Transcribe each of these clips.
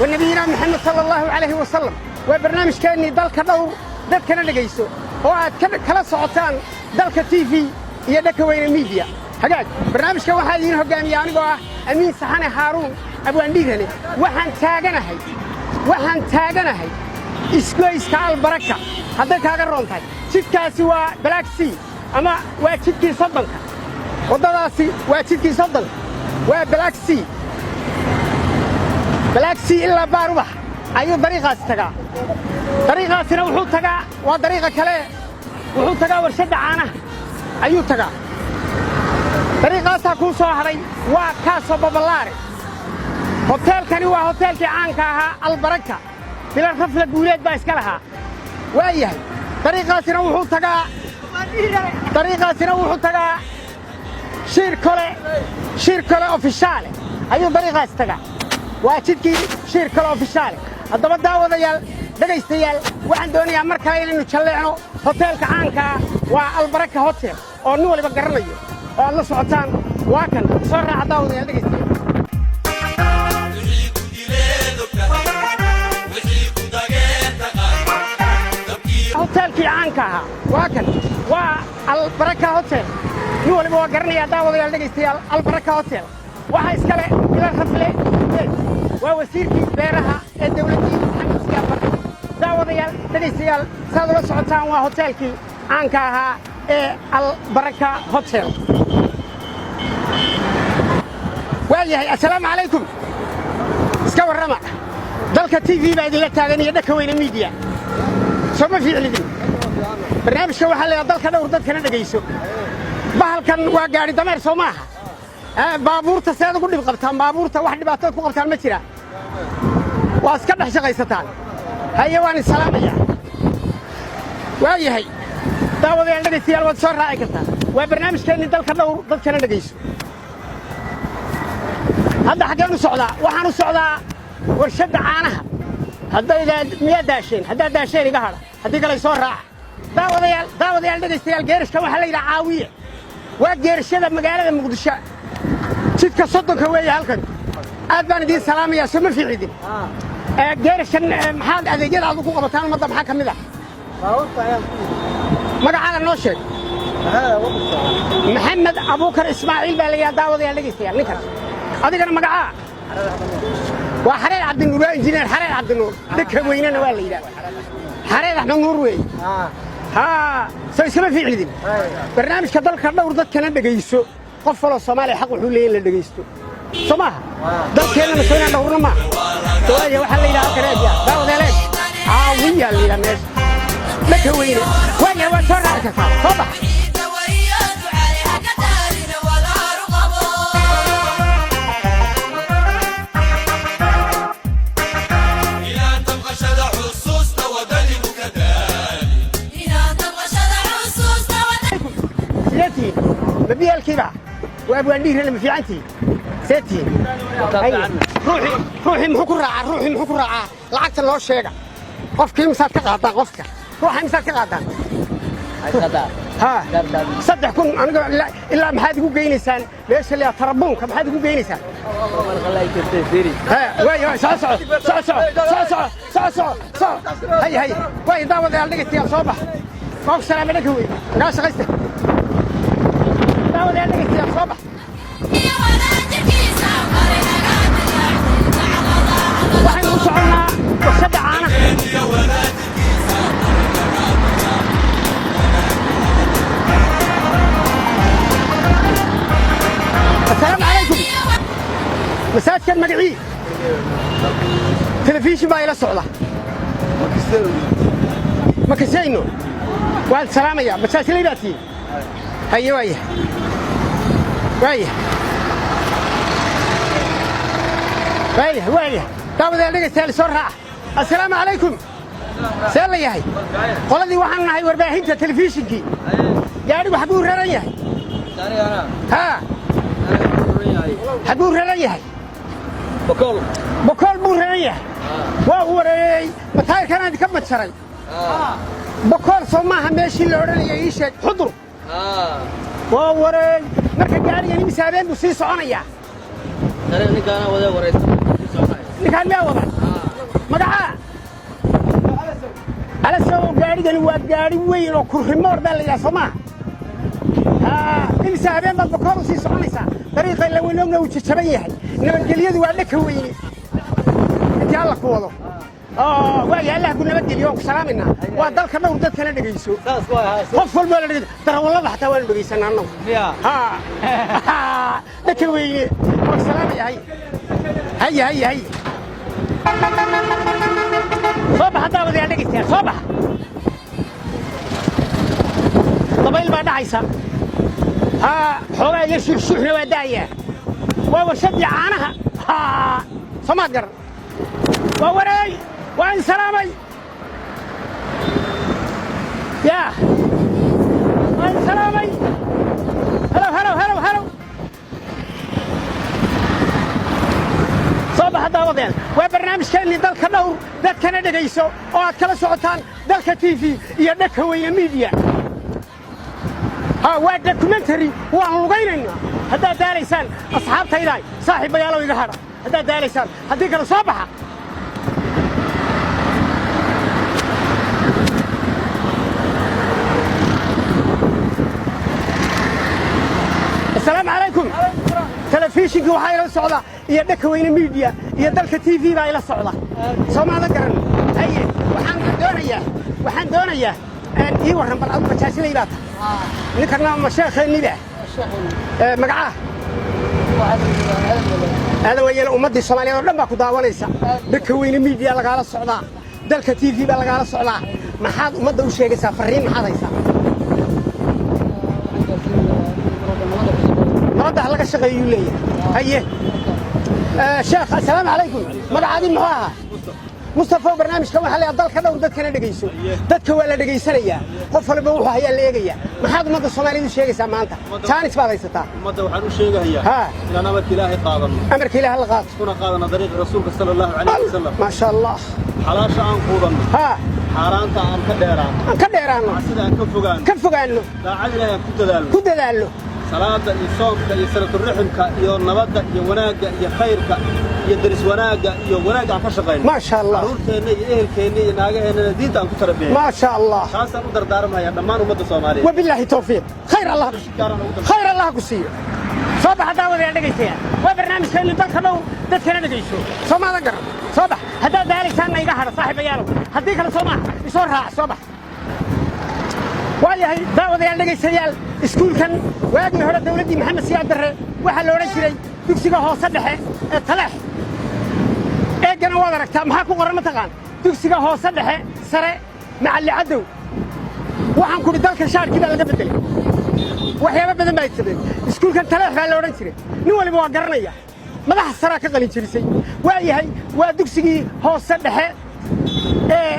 ونبينا محمد صلى الله عليه وسلم وبرنامج كأني دلك دور دد كنا نجيسو وعاد كلا صعطان دلك تي في يدك وين ميديا حاجات برنامج كوا حالين هجامي يعني قا أمين سحنة هارون أبو أنديرني وحن تاجنا هاي إسكويس كالبركة هذا كأجرون تاي شتى سوا بلاكسي أما وشتى صدق وضراسي وشتى صدق وبلاكسي إلا باروح أيو طريقة استجا طريقة سنة وحوتها وطريقة كلا وحوتها ورشد عانه أيو تجا طريقة تكون صهري وكاسو ببلاري هوتيل كان هو هوتيل كعنكها البركة في الحفلة بولاد باسكلها وياه طريقة سنة وحوتها شركة أوفيشال أيو طريقة استجا وأشتكي شركة أوفيشال هذا بدأ وضيال دقيستيال وعندوني أمر كاين إنه تشلعنه هوتيل كعنكها والبركة هوتيل أو نولي بقرنيه الله سبحانه واكن صار عداوة يا دقيستيال هوتيل كعنكها واكن والبركة هوتيل نولي بقرنيه عداوة يا دقيستيال البركة هوتيل وحي إسكاله إلى الحفلة ووزيركي بيرها الدولتي محمد سيابر داوديال دقيستيال سادو سعودان وهوتيلكي عنكها البركة هوتيل وياي السلام عليكم اسكو الرمى دلك تي في بعد لا تاغني يدك وين ميديا سوما في علدين برنامجك waxa la dalka dhowr dadkana dhageyso bahalkan waa gaari dameer Soomaha baabuurta seed ugu dhib qabtaan baabuurta wax dhibaato ku qabtaan ma jira waa iska dhax shaqaysataan hayawaan salaamaya waayahay daawadeen dhageysiyaal wad soo raaci kartaa waa barnaamijkeeni dalka dhowr dadkana dhageyso hadda xageenu socdaa waxaan u socdaa warshada caanaha hadda daasheen iga hada hadii kale soo raac daawadeen dhageysiyaal geerishka waxa la yiraahdaa caawiye waa geerishada magaalada Muqdisho jidka sodonka weeye halkan aad baan idin salaamaya sama fiicidin geerishan maxaad adeegyada aad ku qabataan umada maxaa kamid ah magacaaga noo sheeg maxamed abuukar ismaaciil baa la yiraahdaa daawadeen dhageysiyaal ninkan adigana magacaa waa xareed cabdinuur injineer xareed cabdinuur dadka weynana waa la yiraahdaa xareed axmed nuur weeye soo iskama fiicidin barnaamijka dalka dhowr dadkana dhageyso qof falo Soomaali xaq wuxuu leeyahay la dhageysto Soomaha dalkeena ma soo dhowrna ma waxa la yiraahdaa kareeya daawadeen caawiya la yiraahdaa meesha dadka weyne waa soo raaci kartaa soo bax بيالكيبا وابو اندير لما في عنتي سيتي روحي محو راعه لعقت لو شيغا قفكي مساد كقادا قفكا روحي مساد كقادا ها صدق كون انا الا ما حد يقول جينيسان ليش اللي تربونك ما حد يقول جينيسان ها واي صح هي واي داود يا لقيت صباح فوق سلام عليك وي لا شغلت داود يا لقيت صباح waxaan u soconaa warshada caanaha السلام عليكم مساج كان مقعي تلفزيون باي لا سوده ما كسينو والسلام يا مساج ليلاتي هيا ويا داود اللي قال سرعه السلام عليكم سلام ياهي قولدي waxaan nahay warbaahinta telefishinki gaari waxa buu raran yahay ha haduu raran yahay بكل buu raran yahay waa wareey mataayirkan aad ka badsaray بكل Soomaha meeshii la oranayay ii sheeg xudur waa wareey marka gaarigan misaabeen buu sii soconaya ninkaan wada wareey ninkaan ma wada مقعة على سو قاري قالوا قاري وين وكرمور بالله يا سماح إنسى بين البكار وسي سعنيسا طريقة اللي ولونا وتشبيه إنما الجليد وعلك وين أنت الله كوضو ويا الله قلنا بدي اليوم سلامنا وضل كنا وردت كنا نجيسو قفل بالله ترى والله حتى وين بجيسنا عنه لك وين والسلام هي صباح هذا بدي عليك يا صباح طبيل بعد عيسى حوالي يشيل شحنة وداية وشد عنها صمادر ووري وين سلامي يا وين سلامي هلو صباح داودين وبرنامج كان اللي دالك دور داد كان دغيسو oo aad kala socotaan dalka TV iyo dhaka weyn media waa documentary waan lugaynayna hadaa daalaysaan asxaabtayda saaxiibayaal iga hada hadaa daalaysaan hadii kala soo baxa السلام عليكم تلفزيونك waxaa ila socda iyo dhaka weyn media iyo dalka TV baa ila socda Soomaaliya garan ay waxaan doonayaa ii waran bal aad bajaajilay ninkan ma sheekheeni ba magaca هذا ويا الأمة الصومالية ولما كداوا ليس بكوين ميديا لقال الصعداء ذلك تي في بلقال الصعداء ما حد أمة وشيء سافرين ما حدا يسافر نرد على الشغل يولي هيه شيخ السلام عليكم ماذا عادين معاها مصطفى برنامج كمان حالي أضل كذا وردت كنا نجيسو دت كولا نجيسانية قفل بوحة هي اللي يجيا ما حد مدة الصوماليين شيء سامانته ثاني سبعة يستا مدة وحنو شيء هي إن أمر كلاه قاضم أمر كلاه الغاض كنا قاضنا طريق رسولك صلى الله عليه وسلم ما شاء الله حلاش عن قوضنا حارانت عن كديران عن كفقان له لا عدل كنت دالو صلاة الصوم يسرة الرحم يا النبضة يا وناجة يا خيرك يا درس وناجة يا وناجة عفشقين ما شاء الله عرور كيني كيني ناجة هنا دين تان كتر بيه ما شاء الله خاصة قدر دارما يا دمان ومد الصومالية وبالله توفيق خير الله كسير صباح داود يا دقيقة وبرنامج كان للدكتور دت كنا نجيسو صباح ذكر صباح هذا ذلك كان يقهر صاحب ياله هديك الصباح يصورها صباح وياهي داود يا دقيقة iskuul kan waagii hore dawladii maxamed siyaad darre waxa la oran jiray dugsiga hoose dhexe ee Taleex eegana wada aragtaa maxaa ku qoran ma taqaan dugsiga hoose dhexe sare macalli cadow waxaan ku dalka shaarkii baa laga bedelay waxyaabo badan baa jireen iskuulkan Taleex baa la oran jiray nin waliba waa garanaya madaxa sare ka qalin jirisay waayahay waa dugsigii hoose dhexe ee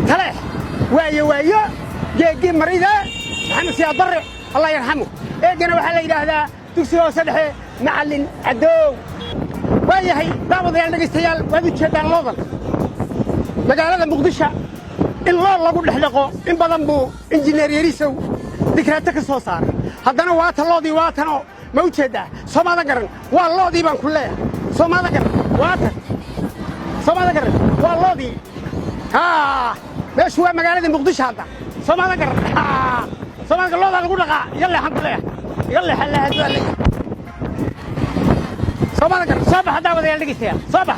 Taleex waayo geegi marida maxamed siyaad darre الله يرحمه اجنا وحلا يراهدا دكسي هو سدخه معلن عدو وياهي داوديال دغيستيال وادو جيدان لودن magaalada muqdisho in lagu dhaxlaqo in badan buu injineer yarisow dikraata ka soo saaray haddana waa taloodii waa tano ma u jeedaa Soomaalida garan waa loodii baan ku leeyahay Soomaalida garan waa tan Soomaalida garan waa loodii meeshu waa magaalada muqdisho hadda Soomaalida garan صباح الله لا نقول لك يلا الحمد لله يلا حلا هذول لي صباح هذا ولا لقيتها صباح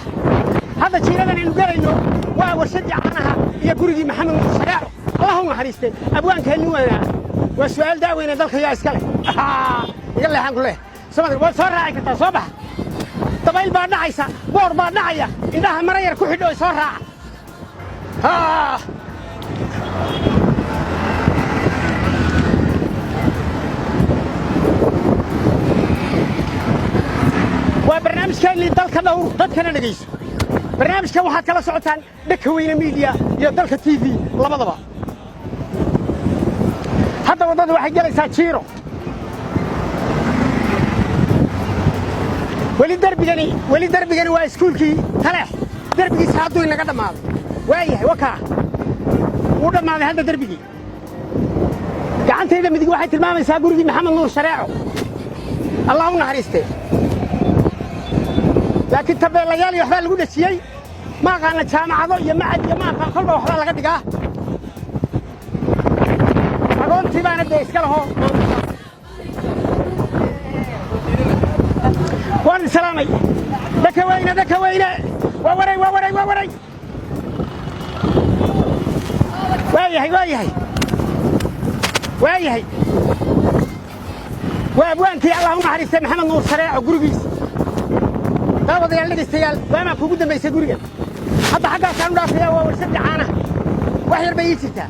هذا شيء لنا نقرأه وشجع عنها يا قريدي محمد الشريعة اللهم حريستين أبوان كانوا والسؤال ده وين ذلك يا إسكالي يلا الحمد لله صباح وصار راعي كتا صباح طبعا بعد عيسى بور بعد عيا إذا مرير كحدو صار راع وبرنامج كان اللي دالك دور دad kana dhageyso barnaamijkan waxa kala socotaan dhaka weyn media iyo dalka TV labadaba hadda wadada waxay galaysaa jiiro wali darbigani waa iskuulkii Taleex darbigiisa haduu inaga dhamaaday waayahay waka uu dhamaaday hadda darbigii gacantayda midig waxay tilmaamaysaa gurigii maxamed nuur shareeco Allahu naxariiste لكن تبع ليالي وحبال لقول الشيء ما قالنا جامعة يا معد يا ما قال كل واحد على قدك أقول تبان الديس كله وان سلامي دك وين ووري وايهي وابوانتي اللهم حريص محمد نور سريع وقرقيس داود يا لقي استيال وما كو قدام بيس غوريا حتى حقا كانوا دافيا ورشد عانه وحير بييتتا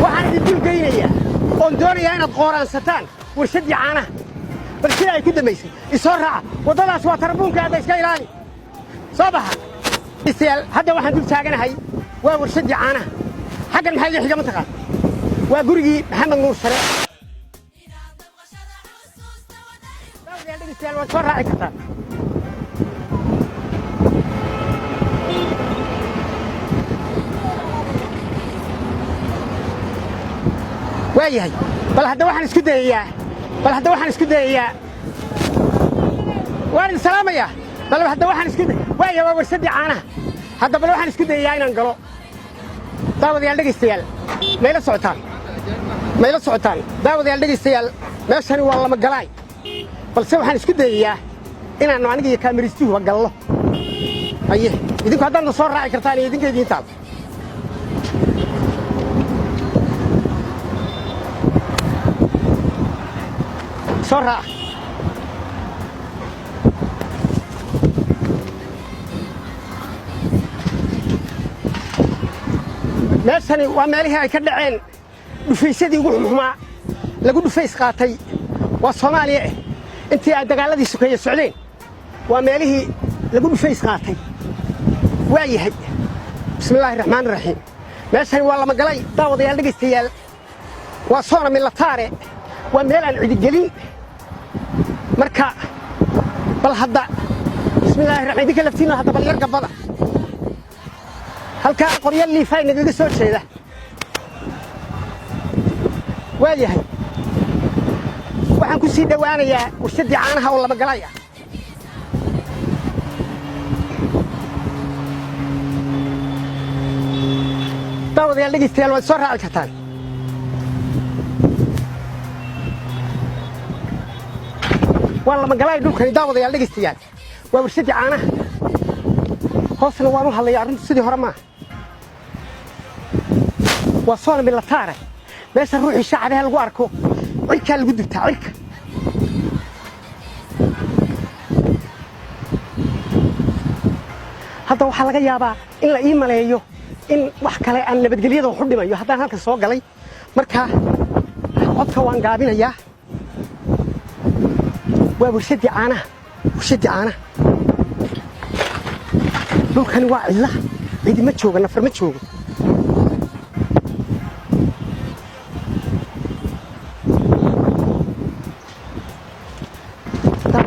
waxaan idin geynaya oo doonaya inaad qoransataan warshadii caanaha bal sida ay ku dameysay isoo raaca wadadaas waa tarbuunka aad iska ilaali soo baxa istiyal hadda waxaan dul taaganahay waa warshadii caanaha xaqan maxay xiga mataqaan waa gurigii maxamed nuur sare dawladda yaaldi istiyal waa soo raaci kartaa وايهي بل هذا واحد اسكت يا وين السلام يا بل هذا واحد اسكت وايهي ورشدي عانها هذا بل واحد اسكت يا إن انقلوا داود يالدق استيال ما يلا سعتان داود يالدق استيال ما شنو والله ما قلاي بل سوى واحد اسكت يا إن أنا عنقي كاميرستي وقال أيه إذا هذا النصور راعي كرتاني إذا كذي تاب سرعة نفسني ومالها كدعين دفيسدي وحما لقوا دفيس قاتي والصومالية انت دقالدي سكية السعودين ومالها لقوا دفيس قاتي وايهي بسم الله الرحمن الرحيم نفسني والله ما قلي داود يالدق استيال وصونا من لطاري ومال عيد قليل marka bal hadda bismillaahir rahmaanir rahiim laftiina hadda bal yar gabada halka qoryo liifay naga soo jeeda waayahay waxaan ku sii dhawaanayaa warshadii caanaha oo laba galay dawadayaal dhageystayaal way soo raaci kartaan والله ما قلاي دولكني داود يا لقيستيال وورشدي عانها hoosna waan u hadlay arrinta sidii hore ma وصلنا من لطارة بس نروح الشعب هاللي واركو عيك اللي قد بتاع عيك هذا وحلا جيابا إلا إيماليو إن وحكي لي أن بدقليه ده وحدي ما يو هذا هالك السوق علي مركها عدك وان قابين إياه وورشدي عانه لو كان واعي الله عيدي ما تشوق نفر ما تشوق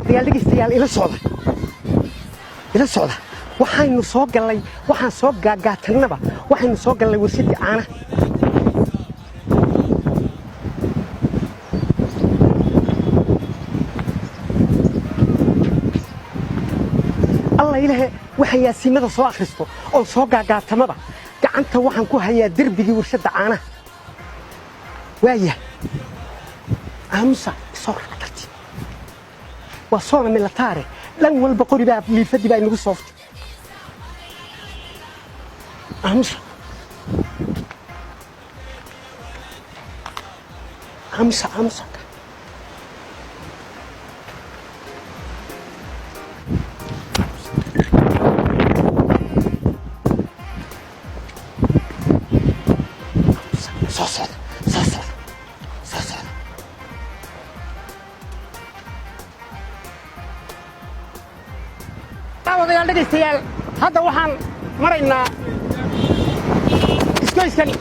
يا لقيستيال إلى الصعدة waxaynu soo galay waxaan soo gaagaatanaba waxaynu soo galay warshadii caanaha الله إلهي وحيا سيمة سوا خريستو أو سوا قاعدة gacanta waxaan ku hayaa darbigii warshada caanaha waaya amsa soo rartay waa soo military lan walba qoriba liifadii baa inagu soo ftay amsa يا لقيستيال هذا وحن مرينا اسكويسكني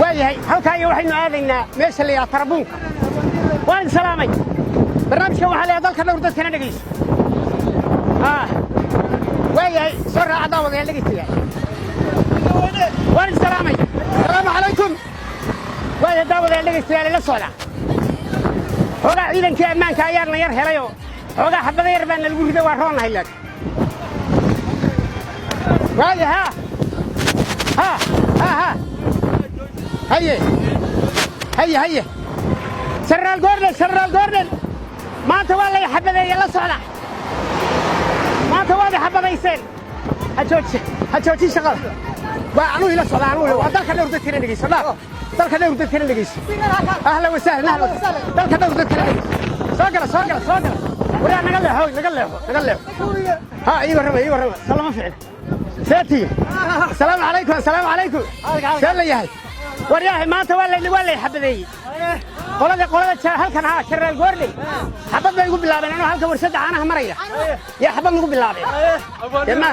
وايهي halka ay waxaynu aadaynaa meesha la yahay Tarabuunka waan salaamay barnaamijka waxa la dalka dhowr dadkana dhageyso وايهي soo raaca daawada ya laqaystiyaal waan salaamay assalaamu alaykum waaye daawada ya laqaystiyaal la socda xogaa ciidanka ammaanka ayaana yar helayo xogaa xabada yar baan lagu riday waa roonahay laakiin واي ها هيا سر الجوردن ما انت والله يحبذي يلا صعنا ما انت والله يحبذي يسين هجوجي شغل وعنو إلى صعنا عنو وذلك نورد كنا نجيس لا ذلك نورد كنا نجيس أهلا وسهلا ذلك نورد كنا نجيس ساقل ولا نقله ها ايوه سلام فعل ساتي السلام عليكم سلام يا هاي ورياه ما انت ولا يحبذي قولada halkan ha Shareel Goorley xabad bay ugu bilaabeen inuu halka warshada caanaha maraya ya xabad ugu bilaabeen ma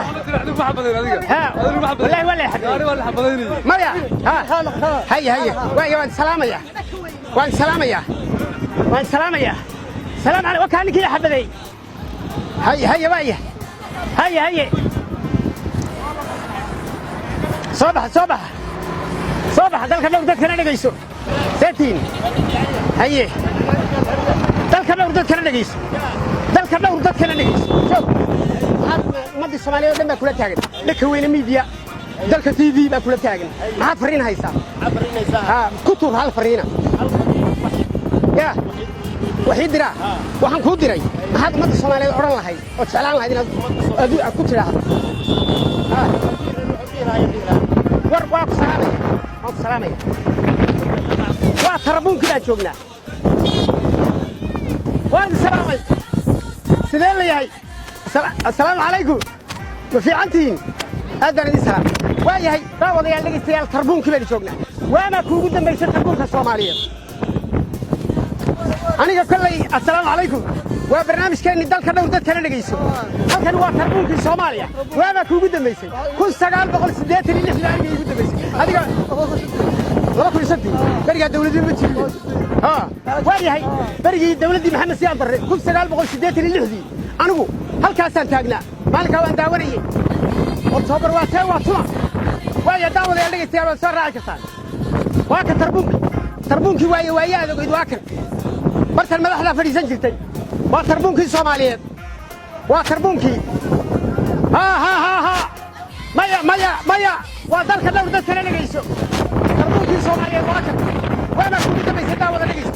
wallahi wala xabadayni maya هيا waan salaamaya سلام عليكم وكانك يا حبذي هيا صباح دلك نوردت كنا نجيسو ساتين هيا دلك نوردت كنا نجيسو شوف مدي الصومالية لما كلها تاجن لك وين ميديا دلك تي في ما كلها تاجن ما فرين هيسا كتب هالفرينة يا وحيد درا waxaan ku diray maxaad umada Soomaaliyeed oran lahayd oo jeclaan lahayd inaad ku tiraahdo waa ku salaamay waa tarabuunki baan joognaa waan salaamay sidee la yahay assalaamu calaykum ma fiicantiin aadaan idin salaam waa yahay daawadayaal dhegeystayaal tarabuunki baan joognaa waana kuugu dambaysay tarabuunka Soomaaliyeed aniga kolley assalaamu calaykum waa barnaamijkeennii dalka dhowr dad kala dhegayso halkan waa tarbuunkii Soomaaliya waaba kuugu dambaysay 1986 aniga igu dambaysay adiga 2007 bariga dawladda ma jirin waa yahay barigii dawladdii Maxamed Siyaad Barre 1986 anigu halkaasaan taagnaa maalinka waan daawanayay Oktoobar waa tuma waa ya daawadayaal dhegaystayaal soo raaci kartaan waa ka tarbuunkii waayaada go'id waa kan bartan madaxda fadhiisan jirtay waa tarbuunkii Soomaaliyeed waa tarbuunkii maya waa dalka dhowr dad kala dhageyso tarbuunkii Soomaaliyeed waa kan waana ku dambaysay daawada dhageyso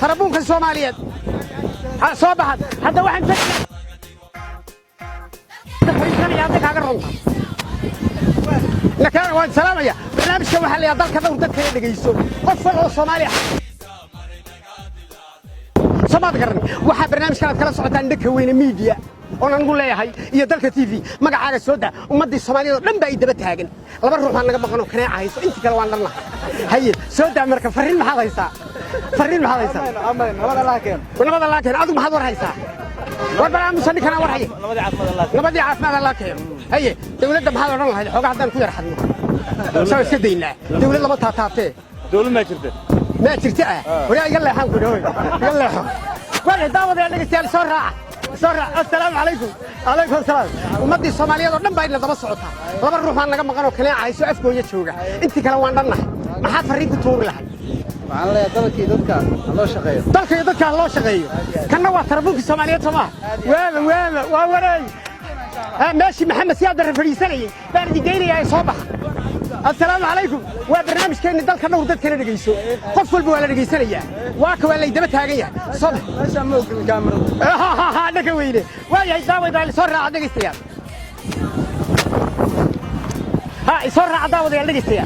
tarbuunkii Soomaaliyeed soo baxad hadda waxaan fadhiisanaya hadda kaaga runta لكن وان سلام يا برنامج كم حل يا ضل كذا ودك كذا دقيسو قفل صومالي سمعت قرني واحد برنامج كانت كلا صعدة عندك وين ميديا أنا نقول لها هاي هي ضل كتيفي ما قاعد السوداء ومدي الصومالي لم بعيد بتهاجن لا بروح أنا قبل قناة قناة عايز أنت كلا وان الله هي سوداء أمريكا فرين محل هيسا ولا لكن عضو محضر هيسا والبرنامج سني كنا ورحيه نبدي عافمة الله كيم هي دولة محل الله هذا حاجة عندنا كوير حدنا سوي سدينا دولة ما تعطيه دولة ما شرتها ويا يلا حنك يلا وين داود اللي قلت سرعة السلام عليكم السلام ومدي الصومالية ضمن باين لما صعدها لما نروح أنا كم قالوا كنا عايزوا أفكوا يشوجا أنت كلا واندنا ما حد فريق تطور لها معنا يا دلك يدك الله شقيه كنا وتربوك الصومالية سما وين ماشي محمد سياد الرفريساني بعد جاي يا صباح السلام عليكم وبرنامج كان دلك نور دد كنا دغيسو قفل بو ولا دغيسانيا واك ولا يدبت هاغيا صباح ما سموك الكاميرا دغ ويني واي داود سرع دغيستيا سرع داود دغيستيا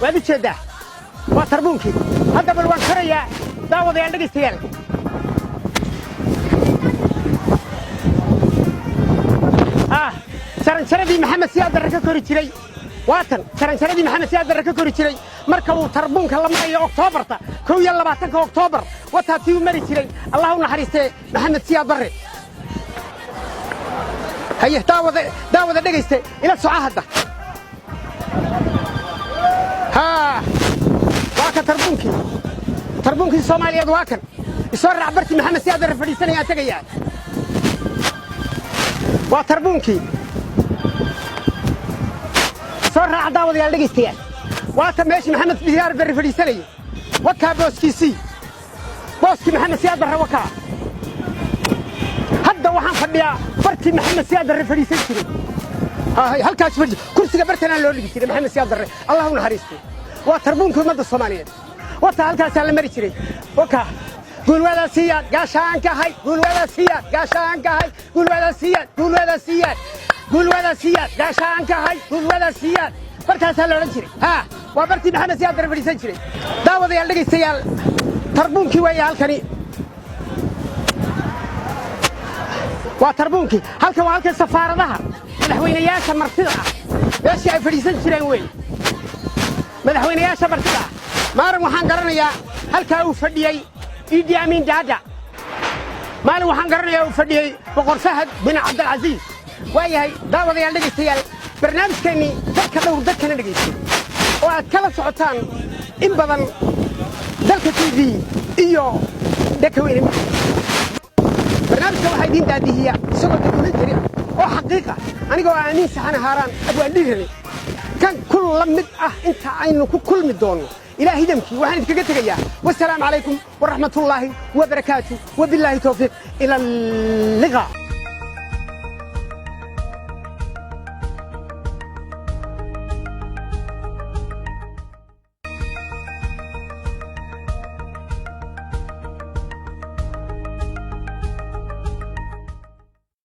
وادي جدا وتربونكي هذا بالوان خريا داود دغيستيا شرنشردي محمد سياد الركا كوري جيري واتن شرنشردي محمد سياد الركا كوري جيري marka uu tarbuunka la marayo Oktoobarta 22 Oktoobar wata tii mari jiray Allah u naxariistay Maxamed Siyaad Barre haye daawada dhageystay ila su'aahada waa ka tarbuunkii Soomaaliyeed waa kan isoo raabarti Maxamed Siyaad Barre fadhiisanaya tagayaa waa tarbuunkii صار داود يا دغيستيان واتا ماشي محمد سياد بري فريساني وكا بوسكي محمد سياد بري وكا هدا waxaan fadhiyaa barti maxamed siyaad بري فريسان jiray halkaas kursiga bartana loo dhigi jiray maxamed siyaad darre allah u naxariisto waa tarbuunka ummadda Soomaaliyeed wata halkaas la mari jiray waka gulwada siyaad gaashaanka hay gulwada siyaad gaashaanka hay gulwada siyaad gulwada siyaad gulwada siyaad gaashaanka hay gulwada siyaad bartaas la oran jiray ha waa bartii maxamed siyaad darre fadhiisan jiray daawadayaal dhageystayaal tarbuunkii way halkani waa tarbuunkii halkan waa halka safaaradaha madaxweynayaasha martida ah meeshii ay fadhiisan jireen way madaxweynayaasha martida ah maaran waxaan garanayaa halka uu fadhiyay Idi Amin Dada maaran waxaan garanayaa uu fadhiyay boqor Fahad bin Abdul Aziz waayahay daawadayaal dhageystayaal barnaamijkeeni dadka dhowr dadkana dhageystay oo aad kala socotaan in badan dalka TV iyo dadweyne barnaamijka waxay diin daadihiya isagoo documentary oo xaqiiqa anigoo aamin saxan haaraan abwaan dhigani kan kul mid ah inta aynu ku kulmi doono ilaahay damkii waxaan idinkaga tagayaa wassalaamu calaykum waraxmatullaahi wabarakaatuh wabillahi tawfiiq ila liqa